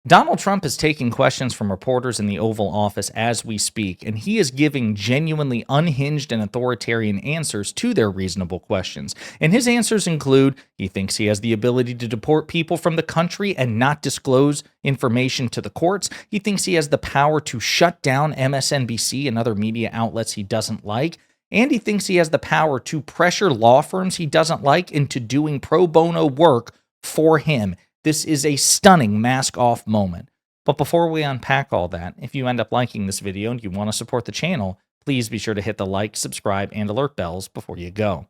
Donald Trump is taking questions from reporters in the Oval Office as we speak, and he is giving genuinely unhinged and authoritarian answers to their reasonable questions. And his answers include he thinks he has the ability to deport people from the country and not disclose information to the courts. He thinks he has the power to shut down MSNBC and other media outlets he doesn't like. And he thinks he has the power to pressure law firms he doesn't like into doing pro bono work for him. This is a stunning mask-off moment. But before we unpack all that, if you end up liking this video and you want to support the channel, please be sure to hit the like, subscribe, and alert bells before you go. All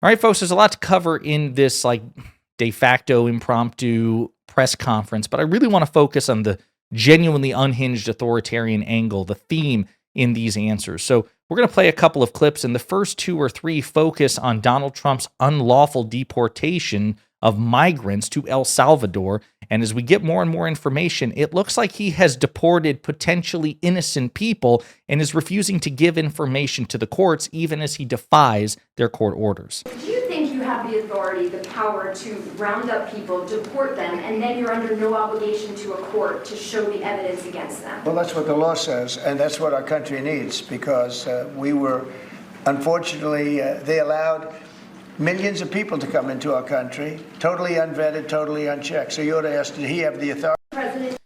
right, folks, there's a lot to cover in this de facto impromptu press conference, but I really want to focus on the genuinely unhinged authoritarian angle, the theme in these answers. So we're going to play a couple of clips, and the first 2 or 3 focus on Donald Trump's unlawful deportation of migrants to El Salvador. And as we get more and more information, it looks like he has deported potentially innocent people and is refusing to give information to the courts, even as he defies their court orders. Do you think you have the authority, the power to round up people, deport them, and then you're under no obligation to a court to show the evidence against them? Well, that's what the law says, and that's what our country needs, because we were, unfortunately, they allowed millions of people to come into our country, totally unvetted, totally unchecked. So you ought to ask, did he have the authority?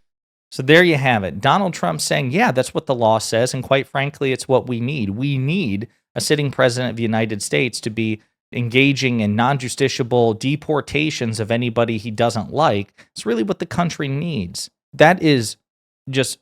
So there you have it. Donald Trump saying, yeah, that's what the law says, and quite frankly, it's what we need. We need a sitting president of the United States to be engaging in non-justiciable deportations of anybody he doesn't like. It's really what the country needs. That is just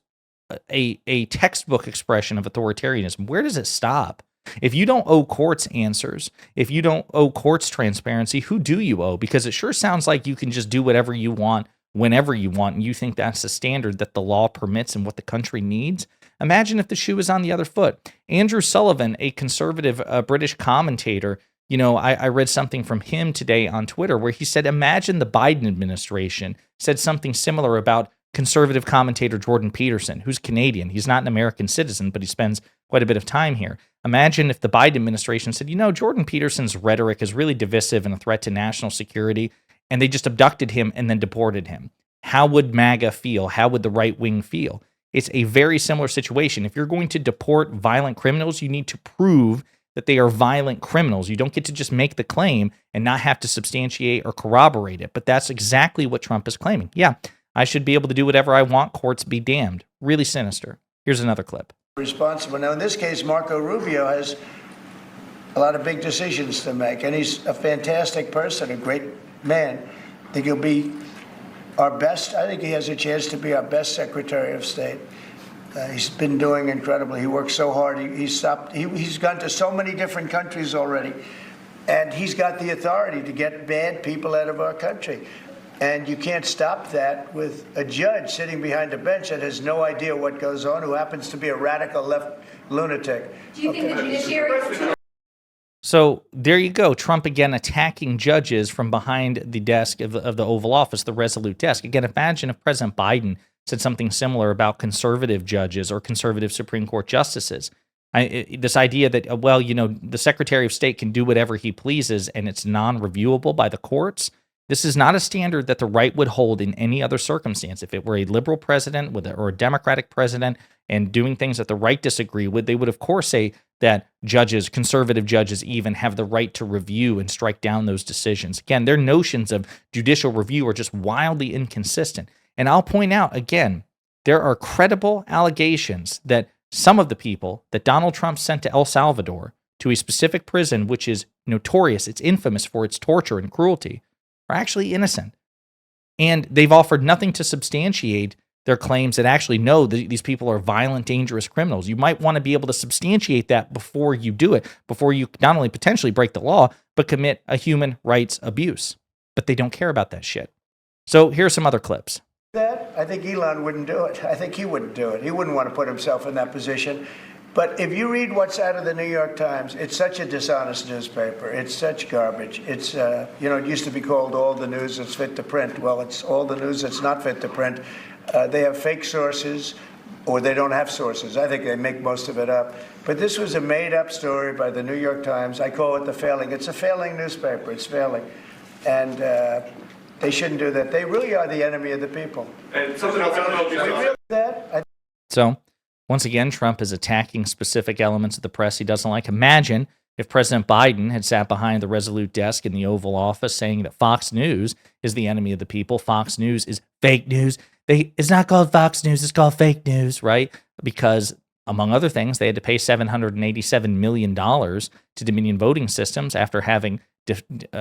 a textbook expression of authoritarianism. Where does it stop? If you don't owe courts answers, if you don't owe courts transparency, who do you owe? Because it sure sounds like you can just do whatever you want, whenever you want, and you think that's the standard that the law permits and what the country needs. Imagine if the shoe was on the other foot. Andrew Sullivan, a conservative British commentator, I read something from him today on Twitter where he said, imagine the Biden administration said something similar about conservative commentator Jordan Peterson, who's Canadian. He's not an American citizen, but he spends quite a bit of time here. Imagine if the Biden administration said, Jordan Peterson's rhetoric is really divisive and a threat to national security, and they just abducted him and then deported him. How would MAGA feel? How would the right wing feel? It's a very similar situation. If you're going to deport violent criminals, you need to prove that they are violent criminals. You don't get to just make the claim and not have to substantiate or corroborate it. But that's exactly what Trump is claiming. Yeah, I should be able to do whatever I want. Courts be damned. Really sinister. Here's another clip. Responsible. Now, in this case, Marco Rubio has a lot of big decisions to make, and he's a fantastic person, a great man. I think he'll be our best. I think he has a chance to be our best Secretary of State. He's been doing incredibly. He works so hard. He's gone to so many different countries already, and he's got the authority to get bad people out of our country. And you can't stop that with a judge sitting behind a bench that has no idea what goes on, who happens to be a radical left lunatic. Do you think the judiciary... So there you go. Trump again attacking judges from behind the desk of the Oval Office, the Resolute desk. Again, imagine if President Biden said something similar about conservative judges or conservative Supreme Court justices. This idea that, the Secretary of State can do whatever he pleases and it's non-reviewable by the courts. This is not a standard that the right would hold in any other circumstance. If it were a liberal president or a Democratic president and doing things that the right disagree with, they would, of course, say that judges, conservative judges even, have the right to review and strike down those decisions. Again, their notions of judicial review are just wildly inconsistent. And I'll point out, again, there are credible allegations that some of the people that Donald Trump sent to El Salvador, to a specific prison which is notorious, it's infamous for its torture and cruelty, are actually innocent. And they've offered nothing to substantiate their claims that actually, no, these people are violent, dangerous criminals. You might want to be able to substantiate that before you do it, before you not only potentially break the law, but commit a human rights abuse. But they don't care about that shit. So here are some other clips. I think Elon wouldn't do it. I think he wouldn't do it. He wouldn't want to put himself in that position. But if you read what's out of the New York Times, it's such a dishonest newspaper. It's such garbage. It's, it used to be called all the news that's fit to print. Well, it's all the news that's not fit to print. They have fake sources, or they don't have sources. I think they make most of it up. But this was a made-up story by the New York Times. I call it the failing. It's a failing newspaper. It's failing. And They shouldn't do that. They really are the enemy of the people. And something else, I don't know if you saw That, So, once again, Trump is attacking specific elements of the press he doesn't like. Imagine if President Biden had sat behind the Resolute desk in the Oval Office saying that Fox News is the enemy of the people. Fox News is fake news. It's not called Fox News, it's called fake news, right? Because, among other things, they had to pay $787 million to Dominion Voting Systems after having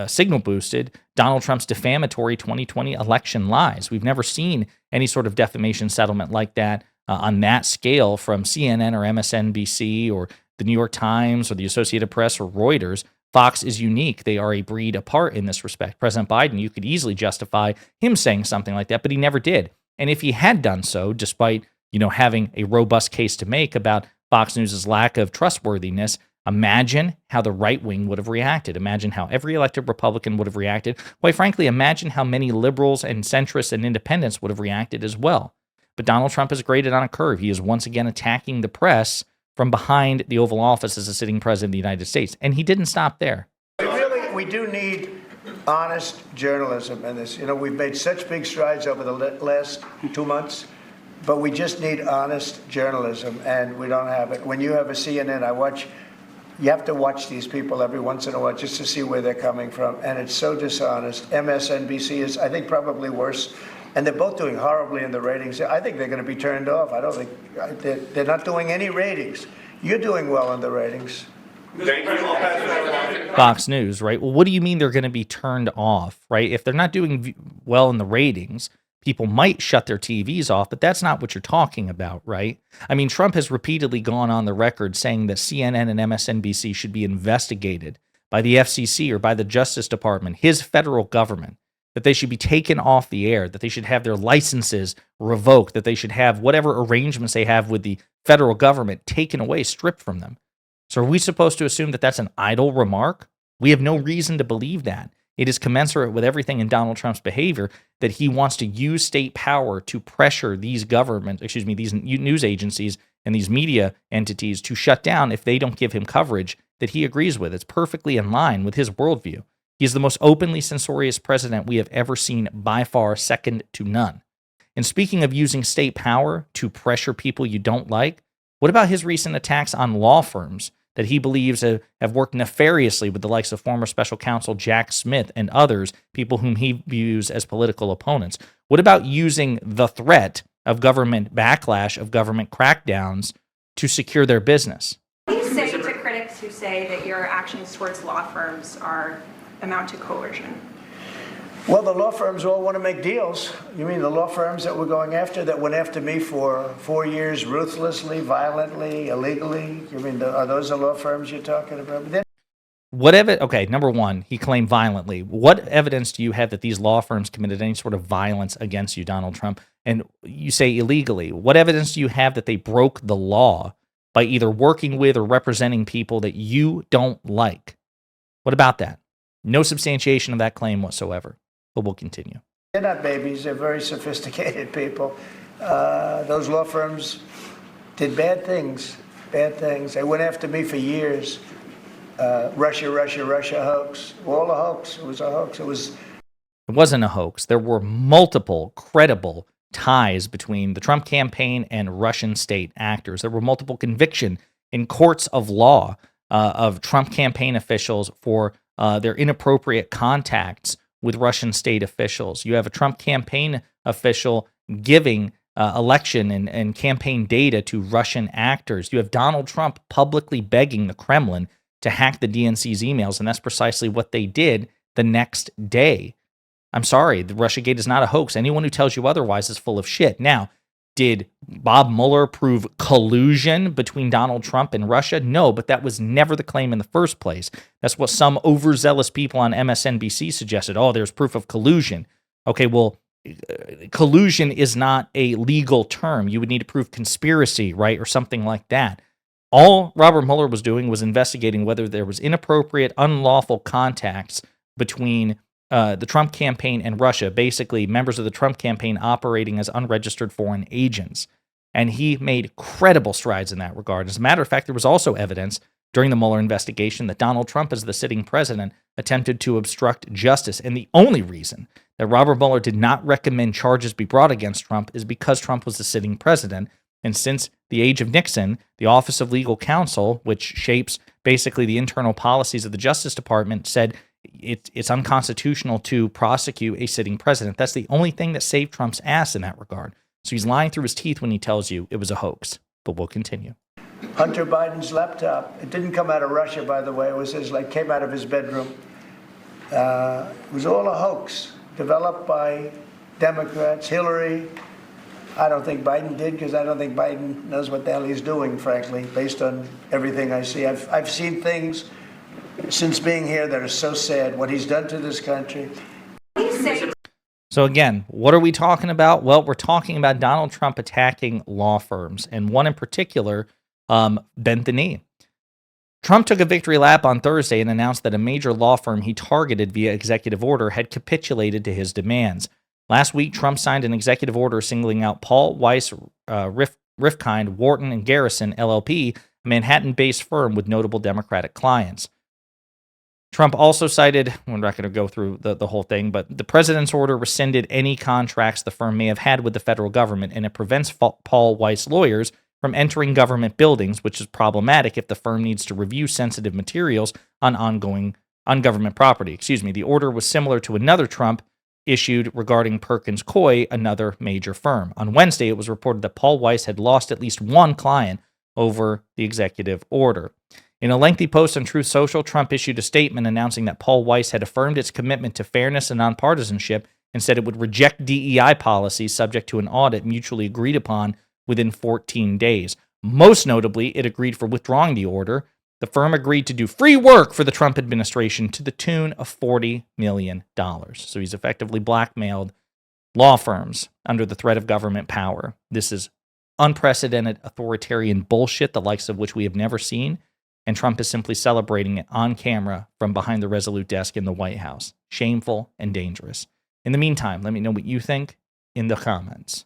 signal boosted Donald Trump's defamatory 2020 election lies. We've never seen any sort of defamation settlement like that on that scale from CNN or MSNBC or the New York Times or the Associated Press or Reuters. Fox is unique. They are a breed apart in this respect. President Biden, you could easily justify him saying something like that, but he never did. And if he had done so, despite having a robust case to make about Fox News' lack of trustworthiness, imagine how the right wing would have reacted. Imagine how every elected Republican would have reacted. Quite frankly, imagine how many liberals and centrists and independents would have reacted as well. But Donald Trump is graded on a curve. He is once again attacking the press from behind the Oval Office as a sitting president of the United States. And he didn't stop there. we do need honest journalism in this. We've made such big strides over the last 2 months, but we just need honest journalism, and we don't have it. When you have a CNN, you have to watch these people every once in a while just to see where they're coming from, and it's so dishonest. MSNBC is, I think, probably worse. And they're both doing horribly in the ratings. I think they're going to be turned off. I don't think they're not doing any ratings. You're doing well in the ratings. Thank you. Fox News, right? Well, what do you mean they're going to be turned off, right? If they're not doing well in the ratings, people might shut their TVs off, but that's not what you're talking about, right? I mean, Trump has repeatedly gone on the record saying that CNN and MSNBC should be investigated by the FCC or by the Justice Department, his federal government, that they should be taken off the air, that they should have their licenses revoked, that they should have whatever arrangements they have with the federal government taken away, stripped from them. So are we supposed to assume that that's an idle remark? We have no reason to believe that. It is commensurate with everything in Donald Trump's behavior that he wants to use state power to pressure these these news agencies and these media entities to shut down if they don't give him coverage that he agrees with. It's perfectly in line with his worldview. He is the most openly censorious president we have ever seen, by far, second to none. And speaking of using state power to pressure people you don't like, what about his recent attacks on law firms that he believes have worked nefariously with the likes of former special counsel Jack Smith and others, people whom he views as political opponents? What about using the threat of government backlash, of government crackdowns to secure their business? What do you say to critics who say that your actions towards law firms amount to coercion? Well, the law firms all want to make deals. You mean the law firms that were going after, that went after me for 4 years, ruthlessly, violently, illegally? You mean, are those the law firms you're talking about? Okay, number one, he claimed violently. What evidence do you have that these law firms committed any sort of violence against you, Donald Trump? And you say illegally. What evidence do you have that they broke the law by either working with or representing people that you don't like? What about that? No substantiation of that claim whatsoever. But we'll continue. They're not babies. They're very sophisticated people. Those law firms did bad things. They went after me for years. Russia, hoax. All a hoax. It was a hoax. It wasn't a hoax. There were multiple credible ties between the Trump campaign and Russian state actors. There were multiple convictions in courts of law of Trump campaign officials for their inappropriate contacts with Russian state officials. You have a Trump campaign official giving election and campaign data to Russian actors. You have Donald Trump publicly begging the Kremlin to hack the DNC's emails, and that's precisely what they did the next day. I'm sorry, the Russiagate is not a hoax. Anyone who tells you otherwise is full of shit. Now, did Bob Mueller prove collusion between Donald Trump and Russia? No, but that was never the claim in the first place. That's what some overzealous people on MSNBC suggested. Oh, there's proof of collusion. Okay, well, collusion is not a legal term. You would need to prove conspiracy, right, or something like that. All Robert Mueller was doing was investigating whether there was inappropriate, unlawful contacts between the Trump campaign and Russia, basically members of the Trump campaign operating as unregistered foreign agents. And he made credible strides in that regard. As a matter of fact, there was also evidence during the Mueller investigation that Donald Trump, as the sitting president, attempted to obstruct justice. And the only reason that Robert Mueller did not recommend charges be brought against Trump is because Trump was the sitting president. And since the age of Nixon, the Office of Legal Counsel, which shapes basically the internal policies of the Justice Department, said it's unconstitutional to prosecute a sitting president. That's the only thing that saved Trump's ass in that regard. So he's lying through his teeth when he tells you it was a hoax. But we'll continue. Hunter Biden's laptop. It didn't come out of Russia, by the way. It was came out of his bedroom. It was all a hoax developed by Democrats. Hillary. I don't think Biden did, because I don't think Biden knows what the hell he's doing, frankly, based on everything I see. I've seen things since being here that are so sad, what he's done to this country. So again, what are we talking about? Well, we're talking about Donald Trump attacking law firms, and one in particular bent the knee. Trump took a victory lap on Thursday and announced that a major law firm he targeted via executive order had capitulated to his demands. Last week, Trump signed an executive order singling out Paul Weiss, Rifkind, Wharton, and Garrison, LLP, a Manhattan-based firm with notable Democratic clients. Trump also cited, we're not going to go through the whole thing, but the president's order rescinded any contracts the firm may have had with the federal government, and it prevents Paul Weiss lawyers from entering government buildings, which is problematic if the firm needs to review sensitive materials on government property. The order was similar to another Trump issued regarding Perkins Coie, another major firm. On Wednesday, it was reported that Paul Weiss had lost at least one client over the executive order. In a lengthy post on Truth Social, Trump issued a statement announcing that Paul Weiss had affirmed its commitment to fairness and nonpartisanship and said it would reject DEI policies subject to an audit mutually agreed upon within 14 days. Most notably, it agreed for withdrawing the order. The firm agreed to do free work for the Trump administration to the tune of $40 million. So he's effectively blackmailed law firms under the threat of government power. This is unprecedented authoritarian bullshit, the likes of which we have never seen, and Trump is simply celebrating it on camera from behind the Resolute desk in the White House. Shameful and dangerous. In the meantime, let me know what you think in the comments.